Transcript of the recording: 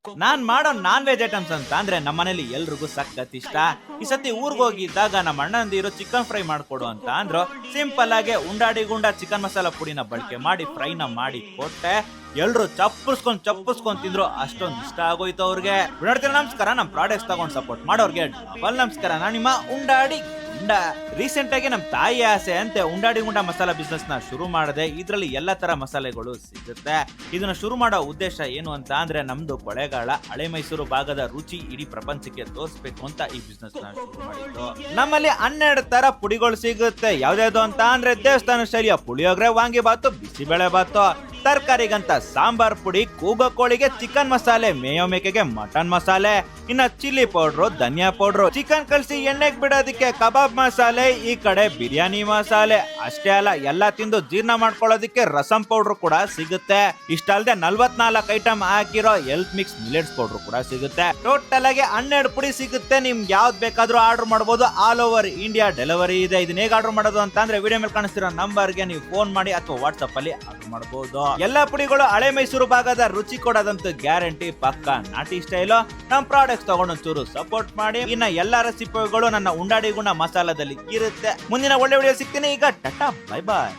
ನಾನ್ ಮಾಡೋ non veg items ಅಂತ ಅಂದ್ರೆ ನಮ್ಮನೇಲಿ ಎಲ್ರಿಗೂ ಸಖತ್ ಇಷ್ಟ. ಈ ಸತಿ ಊರ್ಗ್ ಹೋಗಿದ್ದಾಗ ನಮ್ಮ ಅಣ್ಣಂದಿರು ಚಿಕನ್ ಫ್ರೈ ಮಾಡ್ಕೊಡು ಅಂತ ಅಂದ್ರು. ಸಿಂಪಲ್ ಆಗಿ ಉಂಡಾಡಿ ಗುಂಡ ಚಿಕನ್ ಮಸಾಲಾ ಪುಡಿನ ಬಳಕೆ ಮಾಡಿ ಫ್ರೈನ ಮಾಡಿ ಕೊಟ್ಟೆ. ಎಲ್ರು ಚಪ್ಪರ್ಸ್ಕೊಂಡ್ ತಿಂದ್ರು. ಅಷ್ಟೊಂದು ಇಷ್ಟ ಆಗೋಯ್ತು ಅವ್ರಿಗೆ. ನೋಡ್ತೀರ, ನಮಸ್ಕಾರ. ನಮ್ ಪ್ರಾಡಕ್ಟ್ಸ್ ತಗೊಂಡ್ ಸಪೋರ್ಟ್ ಮಾಡೋರ್ಗೆ ಡಬಲ್ ನಮಸ್ಕಾರ. ನಾನು ನಿಮ್ಮ ಉಂಡಾಡಿ ಗುಂಡ. ರೀಸೆಂಟ್ ಆಗಿ ನಮ್ ತಾಯಿ ಆಸೆ ಅಂತೆ ಉಂಡಾಡಿ ಗುಂಡ ಮಸಾಲಾ ಬಿಸ್ನೆಸ್ ನ ಶುರು ಮಾಡಿದೆ. ಇದ್ರಲ್ಲಿ ಎಲ್ಲಾ ತರ ಮಸಾಲೆಗಳು ಸಿಗುತ್ತೆ. ಇದನ್ನ ಶುರು ಮಾಡೋ ಉದ್ದೇಶ ಏನು ಅಂತ ಅಂದ್ರೆ ನಮ್ದು ಕೊಳ್ಳೇಗಾಲ ಹಳೆ ಮೈಸೂರು ಭಾಗದ ರುಚಿ ಇಡೀ ಪ್ರಪಂಚಕ್ಕೆ ತೋರಿಸ್ಬೇಕು ಅಂತ ಈ ಬಿಸ್ನೆಸ್ ನ ಶುರು ಮಾಡಿದ್ದು. ನಮ್ಮಲ್ಲಿ 12 ತರ ಪುಡಿಗಳು ಸಿಗುತ್ತೆ. ಯಾವ್ದಾವ್ದು ಅಂತ ಅಂದ್ರೆ ದೇವಸ್ಥಾನ ಶೈಲಿಯ ಪುಳಿಯೋಗರೆ, ವಾಂಗಿಬಾತು, ಬಿಸಿಬೇಳೆ ಬಾತು, ತರಕಾರಿಗಂತ ಸಾಂಬಾರ್ ಪುಡಿ, ಕೂಗೋ ಕೋಳಿಗೆ ಚಿಕನ್ ಮಸಾಲೆ, ಮೇಯೋ ಮೇಕೆಗೆ ಮಟನ್ ಮಸಾಲೆ, ಇನ್ನ ಚಿಲ್ಲಿ ಪೌಡ್ರು, ಧನಿಯಾ ಪೌಡ್ರು, ಚಿಕನ್ ಕಳ್ಸಿ ಎಣ್ಣೆಗೆ ಬಿಡೋದಕ್ಕೆ ಕಬಾಬ್ ಮಸಾಲೆ, ಈ ಕಡೆ ಬಿರಿಯಾನಿ ಮಸಾಲೆ. ಅಷ್ಟೇ ಅಲ್ಲ, ಎಲ್ಲಾ ತಿಂದು ಜೀರ್ಣ ಮಾಡ್ಕೊಳ್ಳೋದಕ್ಕೆ ರಸಂ ಪೌಡ್ರು ಕೂಡ ಸಿಗುತ್ತೆ. ಇಷ್ಟಲ್ದೆ 44 ಐಟಮ್ ಹಾಕಿರೋ ಹೆಲ್ತ್ ಮಿಕ್ಸ್ ಮಿಲೆಟ್ಸ್ ಪೌಡ್ರು ಕೂಡ ಸಿಗುತ್ತೆ. ಟೋಟಲ್ ಆಗಿ 12 ಪುಡಿ ಸಿಗುತ್ತೆ. ನಿಮ್ಗೆ ಯಾವ್ದು ಬೇಕಾದ್ರೂ ಆರ್ಡರ್ ಮಾಡಬಹುದು. ಆಲ್ ಓವರ್ ಇಂಡಿಯಾ ಡೆಲಿವರಿ ಇದೆ. ಇದನ್ನ ಹೇಗೆ ಆರ್ಡರ್ ಮಾಡೋದು ಅಂತ ಅಂದ್ರೆ ವಿಡಿಯೋ ಮೇಲೆ ಕಾಣಿಸ್ತಿರೋ ನಂಬರ್ಗೆ ನೀವು ಫೋನ್ ಮಾಡಿ ಅಥವಾ ವಾಟ್ಸ್ಆಪ್ ಅಲ್ಲಿ ಆರ್ಡರ್ ಮಾಡಬಹುದು. ಎಲ್ಲಾ ಪುಡಿಗಳು ಹಳೆ ಮೈಸೂರು ಭಾಗದ ರುಚಿ ಕೊಡೋದಂತೂ ಗ್ಯಾರಂಟಿ, ಪಕ್ಕ ನಾಟಿ ಸ್ಟೈಲ್. ನಮ್ ಪ್ರಾಡಕ್ಟ್ಸ್ ತಗೊಂಡು ಒಂಚೂರು ಸಪೋರ್ಟ್ ಮಾಡಿ. ಇನ್ನ ಎಲ್ಲಾ ರೆಸಿಪಿಗಳು ನನ್ನ ಉಂಡಾಡಿ ಗುಂಡ ಮಸಾಲದಲ್ಲಿ ಇರುತ್ತೆ. ಮುಂದಿನ ಒಳ್ಳೆ ವಿಡಿಯೋ ಸಿಗ್ತೀನಿ. ಈಗ ಟಾಟಾ, ಬೈ ಬಾಯ್.